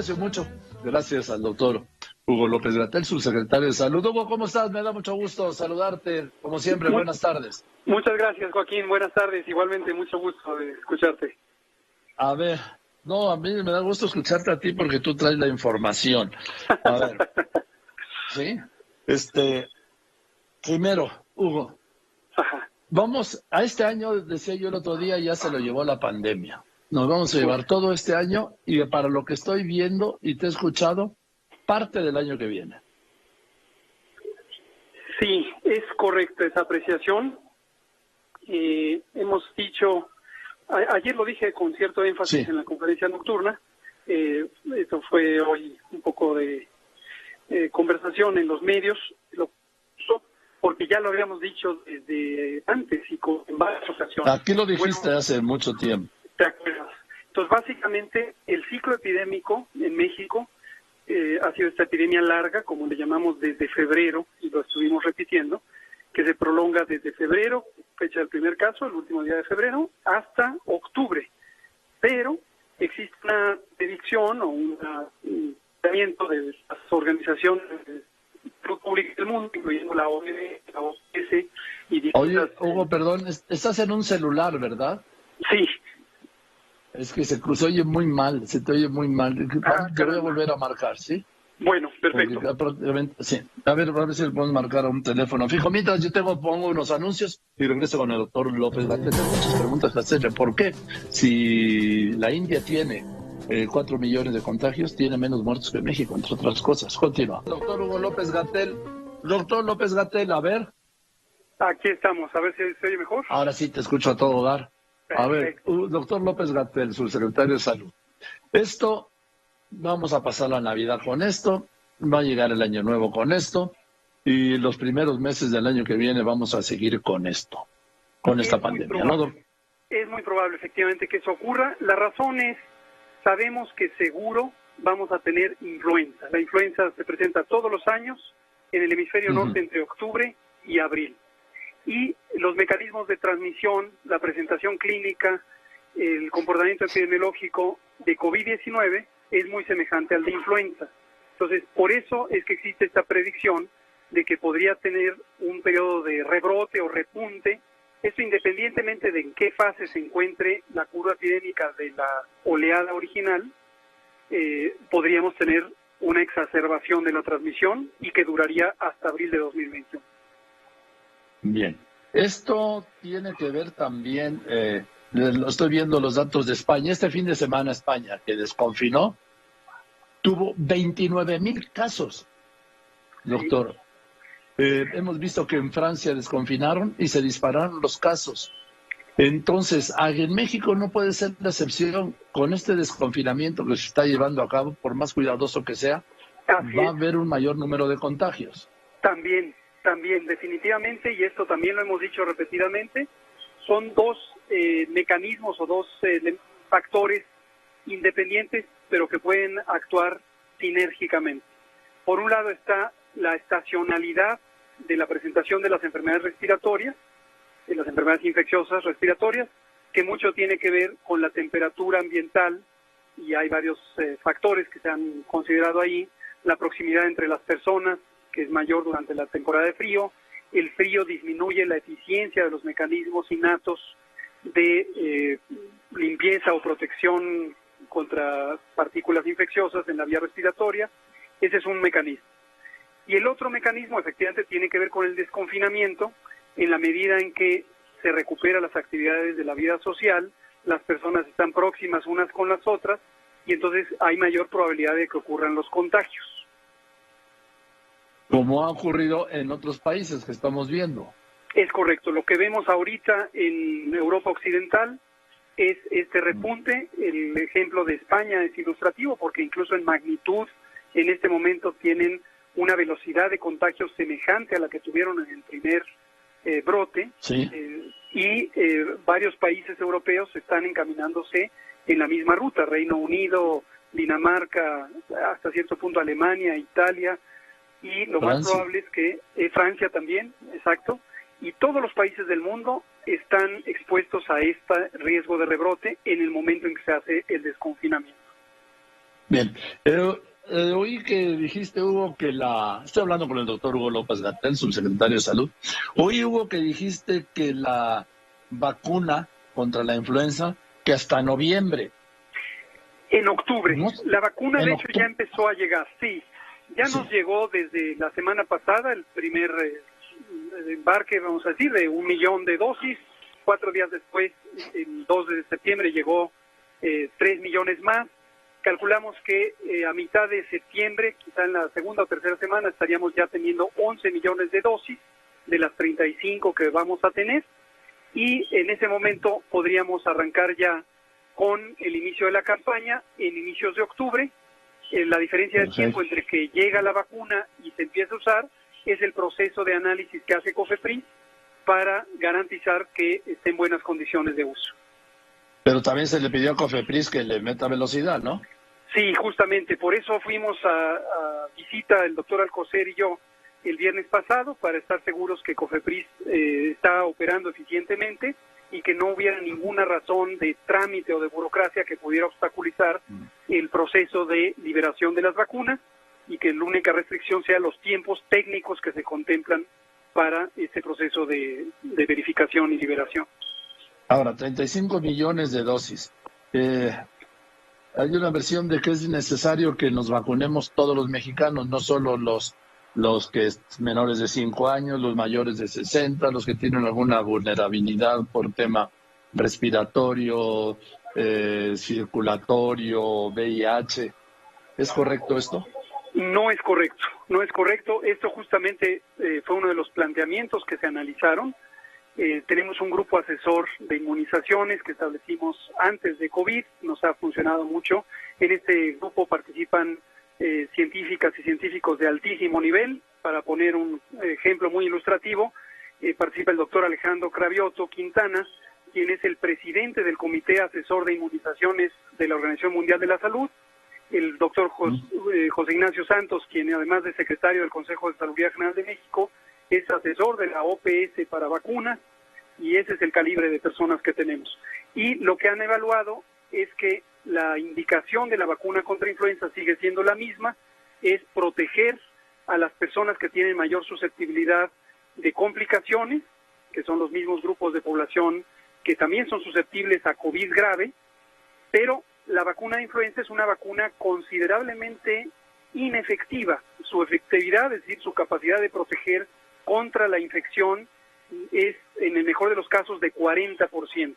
aprecio mucho. Gracias al doctor Hugo López-Gatell, subsecretario de Salud. Hugo, ¿cómo estás? Me da mucho gusto saludarte. Como siempre, buenas tardes. Muchas gracias, Joaquín. Buenas tardes. Igualmente, mucho gusto de escucharte. A ver, no, a mí me da gusto escucharte a ti porque tú traes la información. A ver, ¿sí? Primero, Hugo, vamos, a este año, decía yo el otro día, ya se lo llevó la pandemia. Nos vamos a llevar todo este año y para lo que estoy viendo y te he escuchado, parte del año que viene. Sí, es correcta esa apreciación. Hemos dicho, ayer lo dije con cierto énfasis en la conferencia nocturna, esto fue hoy un poco de conversación en los medios, porque ya lo habíamos dicho desde antes y en varias ocasiones. Aquí lo dijiste hace mucho tiempo. ¿Te acuerdas? Entonces, básicamente, el ciclo epidémico en México ha sido esta epidemia larga, como le llamamos desde febrero, y lo estuvimos repitiendo, que se prolonga desde febrero, fecha del primer caso, el último día de febrero, hasta octubre. Pero existe una predicción o un tratamiento de las organizaciones públicas del mundo, incluyendo la OMS, la OPS y distintas... Oye, Hugo, perdón, estás en un celular, ¿verdad? Sí. Es que se oye muy mal, se te oye muy mal. Te voy a volver a marcar, ¿sí? Bueno, perfecto. Sí. A ver si le podemos marcar a un teléfono fijo. Mientras yo pongo unos anuncios y regreso con el doctor López-Gatell. Tengo muchas preguntas que hacerle. ¿Por qué? Si la India tiene 4 millones de contagios, tiene menos muertos que México, entre otras cosas. Continúa. Doctor Hugo López-Gatell. Doctor López-Gatell, a ver. Aquí estamos, a ver si se oye mejor. Ahora sí te escucho a todo dar. A ver, doctor López-Gatell, subsecretario de Salud. Vamos a pasar la Navidad con esto, va a llegar el Año Nuevo con esto, y los primeros meses del año que viene vamos a seguir con esto, con esta pandemia, ¿no? Es muy probable, efectivamente, que eso ocurra. La razón es, sabemos que seguro vamos a tener influenza. La influenza se presenta todos los años en el hemisferio norte entre octubre y abril. Y los mecanismos de transmisión, la presentación clínica, el comportamiento epidemiológico de COVID-19 es muy semejante al de influenza. Entonces, por eso es que existe esta predicción de que podría tener un periodo de rebrote o repunte, esto independientemente de en qué fase se encuentre la curva epidémica de la oleada original, podríamos tener una exacerbación de la transmisión y que duraría hasta abril de 2021. Bien. Esto tiene que ver también, lo estoy viendo los datos de España. Este fin de semana España, que desconfinó, tuvo 29,000 casos, doctor. Hemos visto que en Francia desconfinaron y se dispararon los casos. Entonces, en México no puede ser la excepción. Con este desconfinamiento que se está llevando a cabo, por más cuidadoso que sea, va a haber un mayor número de contagios. También, definitivamente, y esto también lo hemos dicho repetidamente, son dos mecanismos o dos factores independientes, pero que pueden actuar sinérgicamente. Por un lado está la estacionalidad de la presentación de las enfermedades respiratorias, de las enfermedades infecciosas respiratorias, que mucho tiene que ver con la temperatura ambiental, y hay varios factores que se han considerado ahí, la proximidad entre las personas, que es mayor durante la temporada de frío. El frío disminuye la eficiencia de los mecanismos innatos de limpieza o protección contra partículas infecciosas en la vía respiratoria. Ese es un mecanismo. Y el otro mecanismo efectivamente tiene que ver con el desconfinamiento, en la medida en que se recuperan las actividades de la vida social, las personas están próximas unas con las otras y entonces hay mayor probabilidad de que ocurran los contagios. Como ha ocurrido en otros países que estamos viendo. Es correcto. Lo que vemos ahorita en Europa Occidental es este repunte. El ejemplo de España es ilustrativo porque incluso en magnitud en este momento tienen una velocidad de contagio semejante a la que tuvieron en el primer brote. Sí. Y varios países europeos están encaminándose en la misma ruta. Reino Unido, Dinamarca, hasta cierto punto Alemania, Italia, y lo más probable es que Francia también, exacto, y todos los países del mundo están expuestos a este riesgo de rebrote en el momento en que se hace el desconfinamiento. Bien. Oí que dijiste, Hugo, que Estoy hablando con el doctor Hugo López-Gatell, subsecretario de Salud. Oí, Hugo, que dijiste que la vacuna contra la influenza, que hasta noviembre. En octubre. ¿No? La vacuna, de hecho, octubre. ya empezó a llegar, sí. Ya Sí. nos llegó desde la semana pasada el primer embarque, vamos a decir, de 1 millón de dosis. 4 días después, el 2 de septiembre, llegó 3 millones más. Calculamos que a mitad de septiembre, quizá en la segunda o tercera semana, estaríamos ya teniendo 11 millones de dosis de las 35 que vamos a tener. Y en ese momento podríamos arrancar ya con el inicio de la campaña en inicios de octubre. La diferencia de tiempo entre que llega la vacuna y se empieza a usar es el proceso de análisis que hace COFEPRIS para garantizar que esté en buenas condiciones de uso. Pero también se le pidió a COFEPRIS que le meta velocidad, ¿no? Sí, justamente, por eso fuimos a visita el doctor Alcocer y yo el viernes pasado para estar seguros que COFEPRIS está operando eficientemente y que no hubiera ninguna razón de trámite o de burocracia que pudiera obstaculizar el proceso de liberación de las vacunas y que la única restricción sea los tiempos técnicos que se contemplan para este proceso de verificación y liberación. Ahora, 35 millones de dosis. Hay una versión de que es necesario que nos vacunemos todos los mexicanos, no solo los que menores de 5 años, los mayores de 60, los que tienen alguna vulnerabilidad por tema respiratorio, circulatorio, VIH. ¿Es correcto esto? No es correcto, no es correcto. Esto justamente fue uno de los planteamientos que se analizaron. Tenemos un grupo asesor de inmunizaciones que establecimos antes de COVID, nos ha funcionado mucho. En este grupo participan científicas y científicos de altísimo nivel. Para poner un ejemplo muy ilustrativo, participa el doctor Alejandro Cravioto Quintana, quien es el presidente del Comité Asesor de Inmunizaciones de la Organización Mundial de la Salud, el doctor José Ignacio Santos, quien además de secretario del Consejo de Salubridad General de México, es asesor de la OPS para vacunas, y ese es el calibre de personas que tenemos. Y lo que han evaluado es que la indicación de la vacuna contra influenza sigue siendo la misma, es proteger a las personas que tienen mayor susceptibilidad de complicaciones, que son los mismos grupos de población que también son susceptibles a COVID grave, pero la vacuna de influenza es una vacuna considerablemente inefectiva. Su efectividad, es decir, su capacidad de proteger contra la infección es, en el mejor de los casos, de 40%.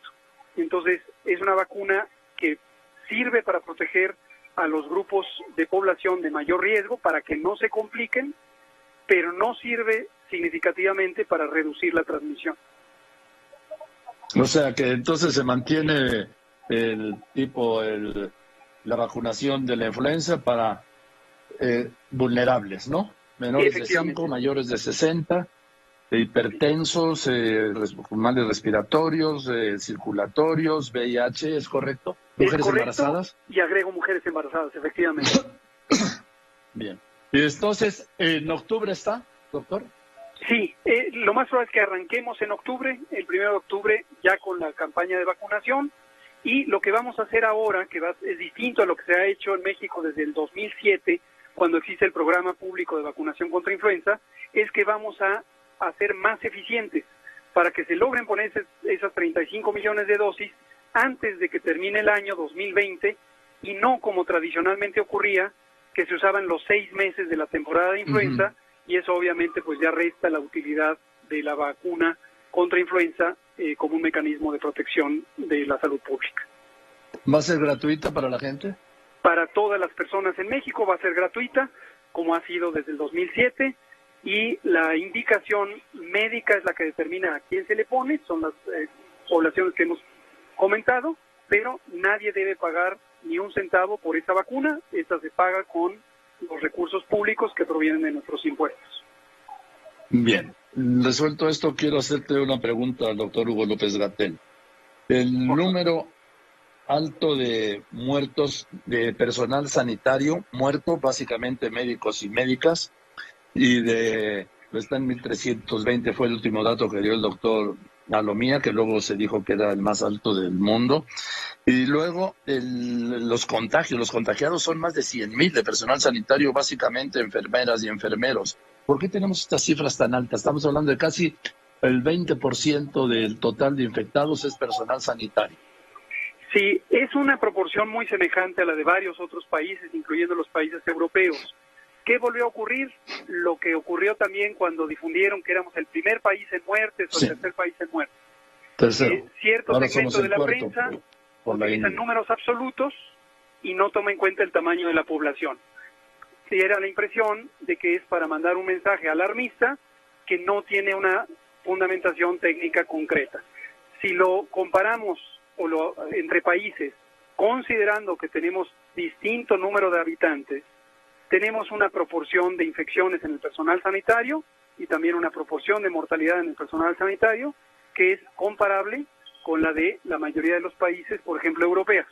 Entonces, es una vacuna que sirve para proteger a los grupos de población de mayor riesgo para que no se compliquen, pero no sirve significativamente para reducir la transmisión. O sea que entonces se mantiene la vacunación de la influenza para vulnerables, ¿no? Menores de 5, mayores de 60, hipertensos, males respiratorios, circulatorios, VIH, ¿es correcto? ¿Mujeres embarazadas? Y agrego mujeres embarazadas, efectivamente. Bien. Y entonces, ¿en octubre está, doctor? Sí, lo más probable es que arranquemos en octubre, el 1 de octubre, ya con la campaña de vacunación. Y lo que vamos a hacer ahora, que es distinto a lo que se ha hecho en México desde el 2007, cuando existe el programa público de vacunación contra influenza, es que vamos a hacer más eficientes para que se logren poner esas 35 millones de dosis antes de que termine el año 2020 y no como tradicionalmente ocurría, que se usaban los 6 meses de la temporada de influenza, y eso obviamente pues ya resta la utilidad de la vacuna contra influenza como un mecanismo de protección de la salud pública. ¿Va a ser gratuita para la gente? Para todas las personas en México va a ser gratuita, como ha sido desde el 2007, y la indicación médica es la que determina a quién se le pone, son las poblaciones que hemos comentado, pero nadie debe pagar ni un centavo por esa vacuna. Esta se paga con los recursos públicos que provienen de nuestros impuestos. Bien, resuelto esto, quiero hacerte una pregunta al doctor Hugo López-Gatell. El número alto de muertos de personal sanitario, muerto, básicamente médicos y médicas, y está en 1.320, fue el último dato que dio el doctor a lo mía, que luego se dijo que era el más alto del mundo. Y luego los contagios, los contagiados son más de 100,000 de personal sanitario, básicamente enfermeras y enfermeros. ¿Por qué tenemos estas cifras tan altas? Estamos hablando de casi el 20% del total de infectados es personal sanitario. Sí, es una proporción muy semejante a la de varios otros países, incluyendo los países europeos. ¿Qué volvió a ocurrir? Lo que ocurrió también cuando difundieron que éramos el primer país en muertes o el tercer país en muertes. Tercero. Cierto Ahora segmento somos el de la cuarto prensa por la utilizan India. números absolutos y no toma en cuenta el tamaño de la población. Sí, era la impresión de que es para mandar un mensaje alarmista que no tiene una fundamentación técnica concreta. Si lo comparamos entre países, considerando que tenemos distinto número de habitantes, tenemos una proporción de infecciones en el personal sanitario y también una proporción de mortalidad en el personal sanitario que es comparable con la de la mayoría de los países, por ejemplo, europeos.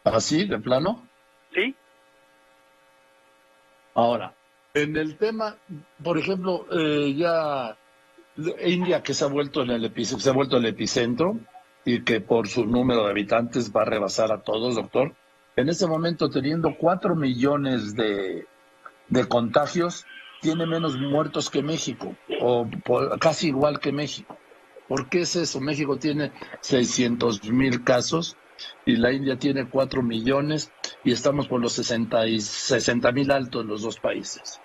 ¿Así, de plano? ¿Sí? Ahora, en el tema, por ejemplo, ya India, que se ha vuelto el epicentro y que por su número de habitantes va a rebasar a todos, doctor. En ese momento, teniendo 4 millones de contagios, tiene menos muertos que México, o casi igual que México. ¿Por qué es eso? México tiene 600,000 casos y la India tiene 4 millones y estamos por los 60,000 altos los dos países.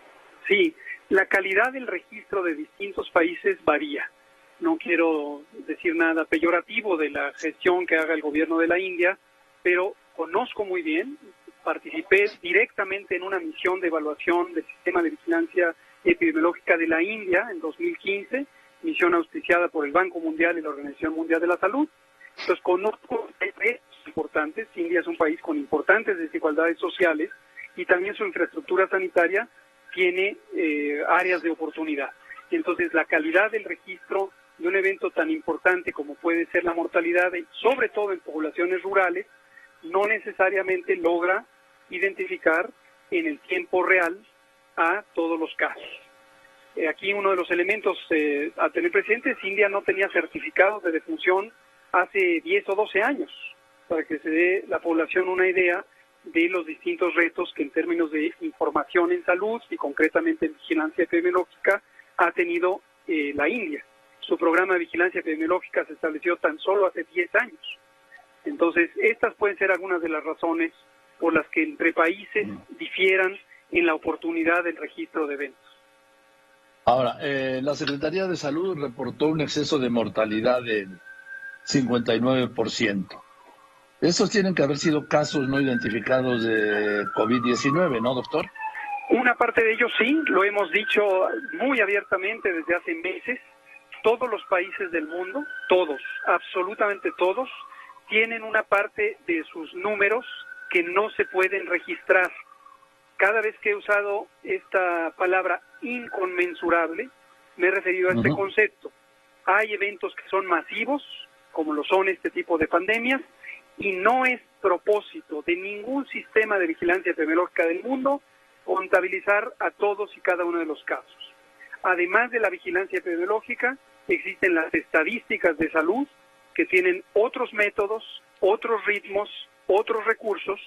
Sí, la calidad del registro de distintos países varía. No quiero decir nada peyorativo de la gestión que haga el gobierno de la India, pero conozco muy bien, participé directamente en una misión de evaluación del sistema de vigilancia epidemiológica de la India en 2015, misión auspiciada por el Banco Mundial y la Organización Mundial de la Salud. Entonces conozco retos importantes. India es un país con importantes desigualdades sociales y también su infraestructura sanitaria tiene áreas de oportunidad. Entonces la calidad del registro de un evento tan importante como puede ser la mortalidad, sobre todo en poblaciones rurales, no necesariamente logra identificar en el tiempo real a todos los casos. Aquí uno de los elementos a tener presente es India no tenía certificados de defunción hace 10 o 12 años, para que se dé la población una idea de los distintos retos que en términos de información en salud y concretamente en vigilancia epidemiológica ha tenido la India. Su programa de vigilancia epidemiológica se estableció tan solo hace 10 años. Entonces, estas pueden ser algunas de las razones por las que entre países difieran en la oportunidad del registro de eventos. Ahora, la Secretaría de Salud reportó un exceso de mortalidad del 59%. Esos tienen que haber sido casos no identificados de COVID-19, ¿no, doctor? Una parte de ellos sí, lo hemos dicho muy abiertamente desde hace meses. Todos los países del mundo, todos, absolutamente todos, tienen una parte de sus números que no se pueden registrar. Cada vez que he usado esta palabra inconmensurable, me he referido a este concepto. Hay eventos que son masivos, como lo son este tipo de pandemias, y no es propósito de ningún sistema de vigilancia epidemiológica del mundo contabilizar a todos y cada uno de los casos. Además de la vigilancia epidemiológica, existen las estadísticas de salud que tienen otros métodos, otros ritmos, otros recursos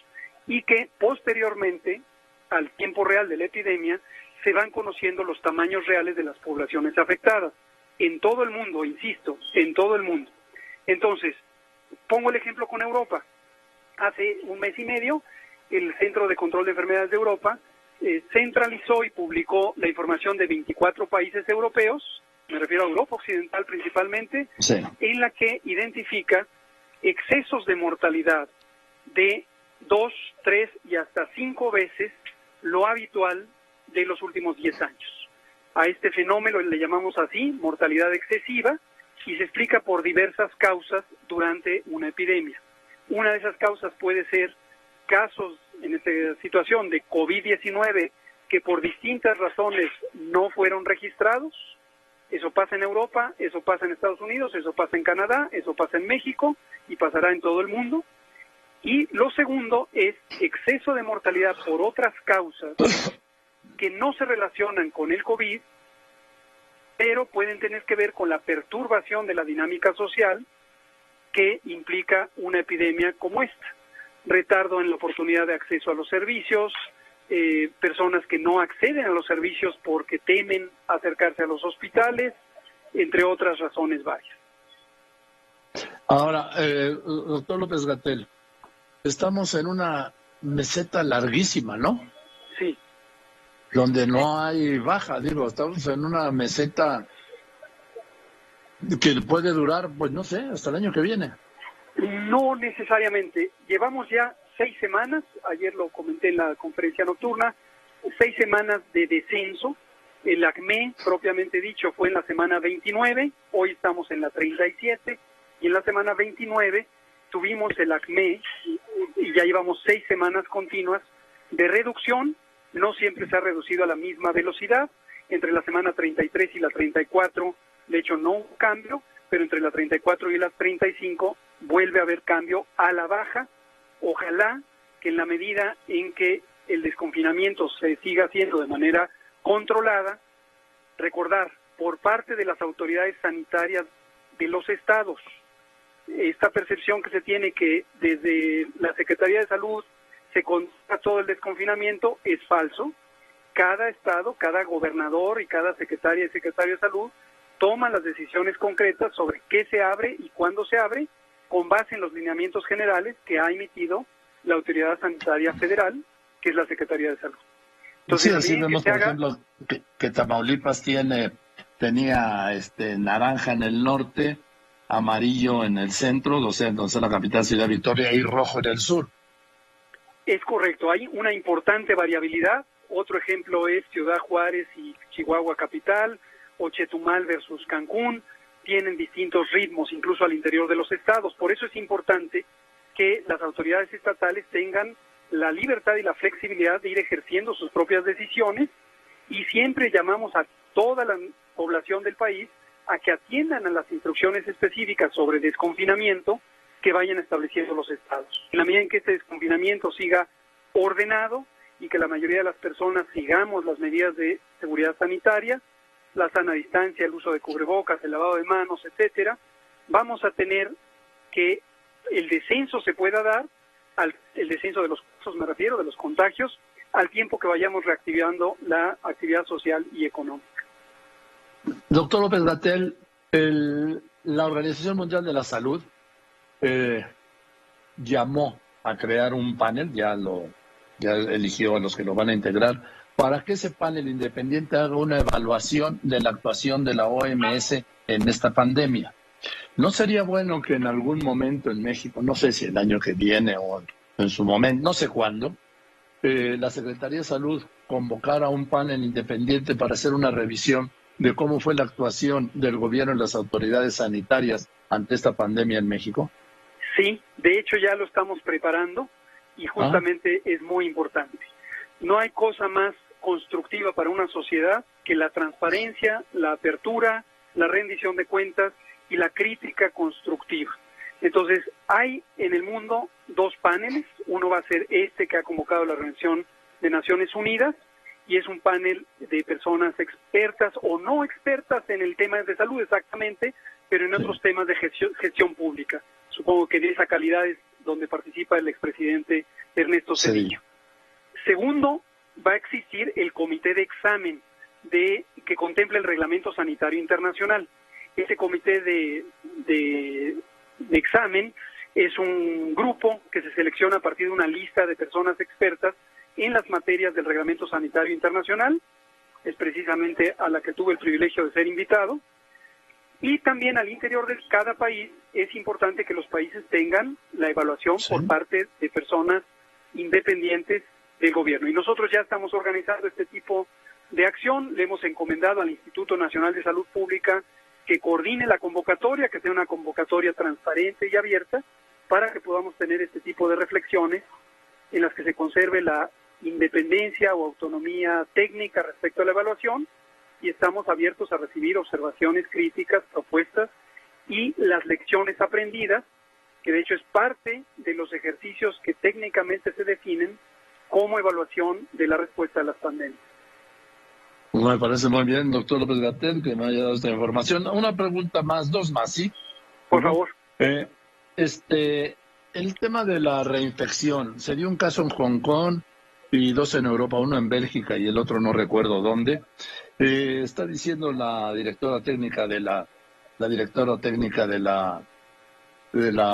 y que posteriormente, al tiempo real de la epidemia, se van conociendo los tamaños reales de las poblaciones afectadas. En todo el mundo, insisto, en todo el mundo. Entonces, pongo el ejemplo con Europa. Hace un mes y medio, el Centro de Control de Enfermedades de Europa centralizó y publicó la información de 24 países europeos, me refiero a Europa Occidental principalmente, sí, en la que identifica excesos de mortalidad de 2, 3 y hasta 5 veces lo habitual de los últimos 10 años. A este fenómeno le llamamos así, mortalidad excesiva, y se explica por diversas causas durante una epidemia. Una de esas causas puede ser casos, en esta situación de COVID-19, que por distintas razones no fueron registrados. Eso pasa en Europa, eso pasa en Estados Unidos, eso pasa en Canadá, eso pasa en México y pasará en todo el mundo. Y lo segundo es exceso de mortalidad por otras causas que no se relacionan con el COVID, pero pueden tener que ver con la perturbación de la dinámica social que implica una epidemia como esta. Retardo en la oportunidad de acceso a los servicios, personas que no acceden a los servicios porque temen acercarse a los hospitales, entre otras razones varias. Ahora, doctor López-Gatell, estamos en una meseta larguísima, ¿no? Sí. Donde no hay baja, estamos en una meseta que puede durar, pues no sé, hasta el año que viene. No necesariamente. Llevamos ya 6 semanas, ayer lo comenté en la conferencia nocturna, 6 semanas de descenso. El ACME, propiamente dicho, fue en la semana 29, hoy estamos en la 37, y en la semana 29 tuvimos el ACME y ya llevamos 6 semanas continuas de reducción. No siempre se ha reducido a la misma velocidad. Entre la semana 33 y la 34, de hecho, no hubo cambio, pero entre la 34 y la 35 vuelve a haber cambio a la baja. Ojalá que en la medida en que el desconfinamiento se siga haciendo de manera controlada, recordar, por parte de las autoridades sanitarias de los estados, esta percepción que se tiene que desde la Secretaría de Salud se controla todo el desconfinamiento es falso. Cada estado, cada gobernador y cada secretaria y secretario de Salud toma las decisiones concretas sobre qué se abre y cuándo se abre, con base en los lineamientos generales que ha emitido la Autoridad Sanitaria Federal, que es la Secretaría de Salud. Entonces, sí, así vemos, por ejemplo, que Tamaulipas tenía naranja en el norte, amarillo en el centro, o sea, entonces la capital Ciudad Victoria, y rojo en el sur. Es correcto, hay una importante variabilidad. Otro ejemplo es Ciudad Juárez y Chihuahua capital, o Chetumal versus Cancún, tienen distintos ritmos, incluso al interior de los estados. Por eso es importante que las autoridades estatales tengan la libertad y la flexibilidad de ir ejerciendo sus propias decisiones, y siempre llamamos a toda la población del país a que atiendan a las instrucciones específicas sobre desconfinamiento que vayan estableciendo los estados. En la medida en que este desconfinamiento siga ordenado y que la mayoría de las personas sigamos las medidas de seguridad sanitaria, la sana distancia, el uso de cubrebocas, el lavado de manos, etcétera, vamos a tener que el descenso se pueda dar, el descenso de los casos, me refiero, de los contagios, al tiempo que vayamos reactivando la actividad social y económica. Doctor López-Gatell, la Organización Mundial de la Salud llamó a crear un panel, ya eligió a los que lo van a integrar, para que ese panel independiente haga una evaluación de la actuación de la OMS en esta pandemia. ¿No sería bueno que en algún momento en México, no sé si el año que viene o en su momento, no sé cuándo, la Secretaría de Salud convocara un panel independiente para hacer una revisión de cómo fue la actuación del gobierno y las autoridades sanitarias ante esta pandemia en México? Sí, de hecho ya lo estamos preparando y justamente es muy importante. No hay cosa más constructiva para una sociedad que la transparencia, la apertura, la rendición de cuentas y la crítica constructiva. Entonces, hay en el mundo 2 paneles. Uno va a ser este que ha convocado la Organización de Naciones Unidas, y es un panel de personas expertas o no expertas en el tema de salud exactamente, pero en otros temas de gestión pública. Supongo que de esa calidad es donde participa el expresidente Ernesto Zedillo. Segundo, va a existir el comité de examen que contempla el Reglamento Sanitario Internacional. Ese comité de examen es un grupo que se selecciona a partir de una lista de personas expertas en las materias del Reglamento Sanitario Internacional. Es precisamente a la que tuve el privilegio de ser invitado. Y también al interior de cada país es importante que los países tengan la evaluación por parte de personas independientes del gobierno. Y nosotros ya estamos organizando este tipo de acción. Le hemos encomendado al Instituto Nacional de Salud Pública que coordine la convocatoria, que sea una convocatoria transparente y abierta, para que podamos tener este tipo de reflexiones en las que se conserve la independencia o autonomía técnica respecto a la evaluación, y estamos abiertos a recibir observaciones, críticas, propuestas y las lecciones aprendidas, que de hecho es parte de los ejercicios que técnicamente se definen como evaluación de la respuesta a las pandemias. Me parece muy bien, doctor López-Gatell, que me haya dado esta información. Una pregunta más, dos más, ¿sí? Por favor. Eh, este, el tema de la reinfección, se dio un caso en Hong Kong y dos en Europa, uno en Bélgica y el otro no recuerdo dónde. Está diciendo la directora técnica de la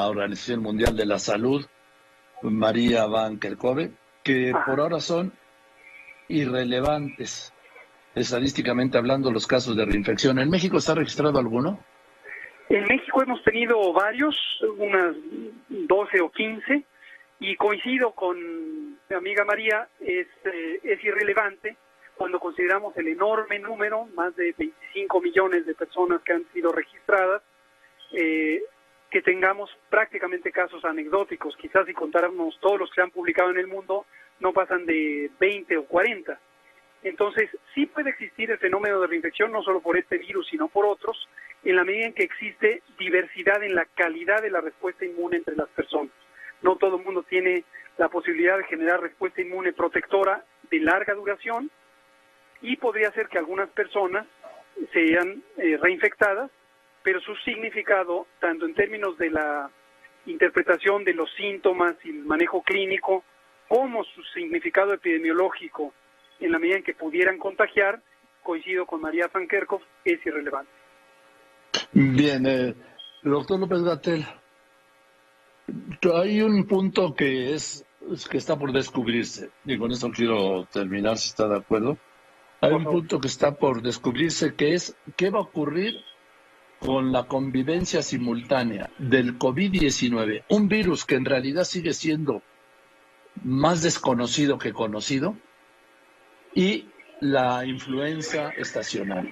Organización Mundial de la Salud, María Van Kerkhove, que por Ajá. ahora son irrelevantes, estadísticamente hablando, los casos de reinfección. ¿En México está registrado alguno? En México hemos tenido varios, unas 12 o 15, y coincido con mi amiga María, es irrelevante cuando consideramos el enorme número, más de 25 millones de personas que han sido registradas, que tengamos prácticamente casos anecdóticos. Quizás si contáramos todos los que se han publicado en el mundo, no pasan de 20 o 40. Entonces, sí puede existir el fenómeno de reinfección, no solo por este virus, sino por otros, en la medida en que existe diversidad en la calidad de la respuesta inmune entre las personas. No todo el mundo tiene la posibilidad de generar respuesta inmune protectora de larga duración, y podría ser que algunas personas sean reinfectadas, pero su significado, tanto en términos de la interpretación de los síntomas y el manejo clínico, como su significado epidemiológico, en la medida en que pudieran contagiar, coincido con María Van Kerkhove, es irrelevante. Bien, doctor López-Gatell, hay un punto que está por descubrirse, y con esto quiero terminar, si está de acuerdo. Hay Por un favor. punto que está por descubrirse, que es qué va a ocurrir con la convivencia simultánea del COVID-19, un virus que en realidad sigue siendo más desconocido que conocido, y la influenza estacional.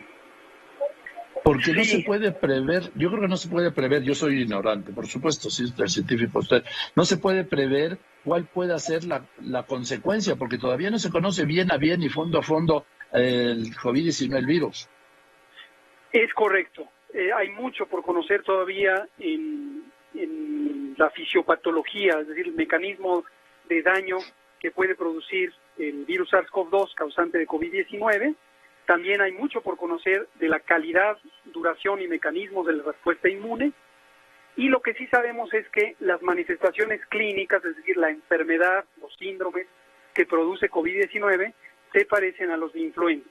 Porque no se Sí, puede prever, yo creo que no se puede prever, yo soy ignorante, por supuesto, sí, el científico usted, no se puede prever cuál pueda ser la consecuencia, porque todavía no se conoce bien a bien y fondo a fondo el COVID-19, el virus. es correcto. Hay mucho por conocer todavía en la fisiopatología, es decir, el mecanismo de daño que puede producir el virus SARS-CoV-2 causante de COVID-19. También hay mucho por conocer de la calidad, duración y mecanismos de la respuesta inmune. Y lo que sí sabemos es que las manifestaciones clínicas, es decir, la enfermedad, los síndromes que produce COVID-19, se parecen a los de influenza.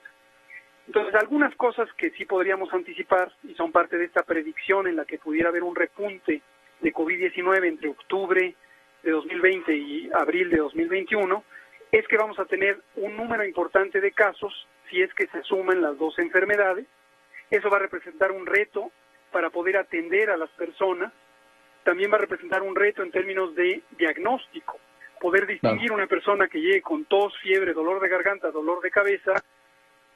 Entonces, algunas cosas que sí podríamos anticipar, y son parte de esta predicción en la que pudiera haber un repunte de COVID-19 entre octubre de 2020 y abril de 2021, es que vamos a tener un número importante de casos si es que se suman las dos enfermedades. Eso va a representar un reto para poder atender a las personas. También va a representar un reto en términos de diagnóstico, poder distinguir Claro. una persona que llegue con tos, fiebre, dolor de garganta, dolor de cabeza,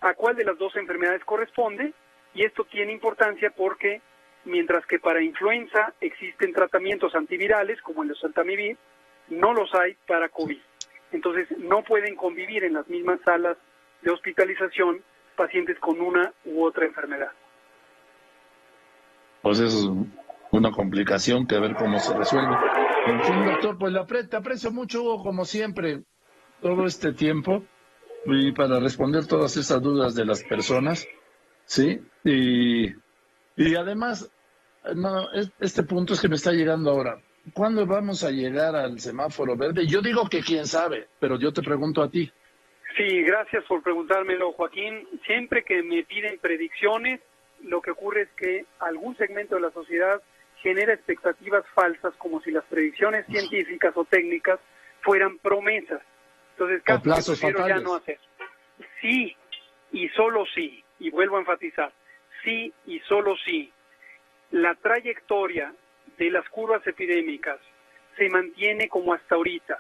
a cuál de las dos enfermedades corresponde. Y esto tiene importancia porque mientras que para influenza existen tratamientos antivirales como el oseltamivir, no los hay para COVID. Entonces no pueden convivir en las mismas salas de hospitalización pacientes con una u otra enfermedad. Pues es una complicación que a ver cómo se resuelve. En fin, doctor, pues te aprecio mucho, Hugo, como siempre, todo este tiempo, y para responder todas esas dudas de las personas, ¿sí? Y además, no, este punto es que me está llegando ahora. ¿Cuándo vamos a llegar al semáforo verde? Yo digo que quién sabe, pero yo te pregunto a ti. Sí, gracias por preguntármelo, Joaquín. Siempre que me piden predicciones, lo que ocurre es que algún segmento de la sociedad genera expectativas falsas, como si las predicciones científicas o técnicas fueran promesas. Entonces, O caso que plazos prefiero ya fatales. no hacer. Sí, y solo sí, y vuelvo a enfatizar, sí y solo sí, la trayectoria de las curvas epidémicas se mantiene como hasta ahorita,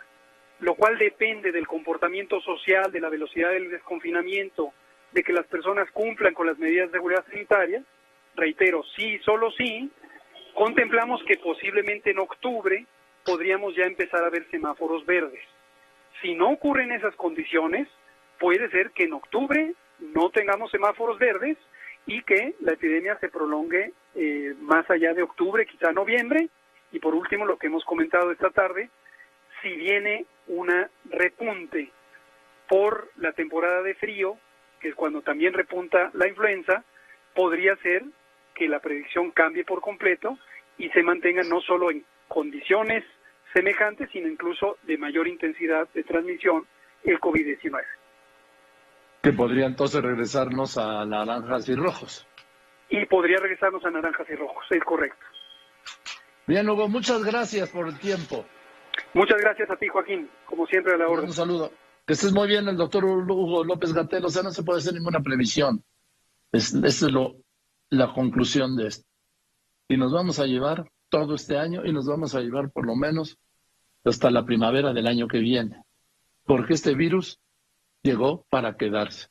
lo cual depende del comportamiento social, de la velocidad del desconfinamiento, de que las personas cumplan con las medidas de seguridad sanitaria. Reitero, sí, solo sí, contemplamos que posiblemente en octubre podríamos ya empezar a ver semáforos verdes. Si no ocurren esas condiciones, puede ser que en octubre no tengamos semáforos verdes y que la epidemia se prolongue más allá de octubre, quizá noviembre. Y por último, lo que hemos comentado esta tarde, si viene una repunte por la temporada de frío que es cuando también repunta la influenza, podría ser que la predicción cambie por completo y se mantenga no solo en condiciones semejantes, sino incluso de mayor intensidad de transmisión el COVID-19. Que podría entonces regresarnos a naranjas y rojos. Y podría regresarnos a naranjas y rojos, es correcto. Bien, Hugo, muchas gracias por el tiempo. Muchas gracias a ti, Joaquín, como siempre a la orden. Un saludo. Que estés muy bien, el doctor Hugo López-Gatell. O sea, no se puede hacer ninguna previsión. Esa es la conclusión de esto. Y nos vamos a llevar todo este año y nos vamos a llevar por lo menos hasta la primavera del año que viene. Porque este virus llegó para quedarse.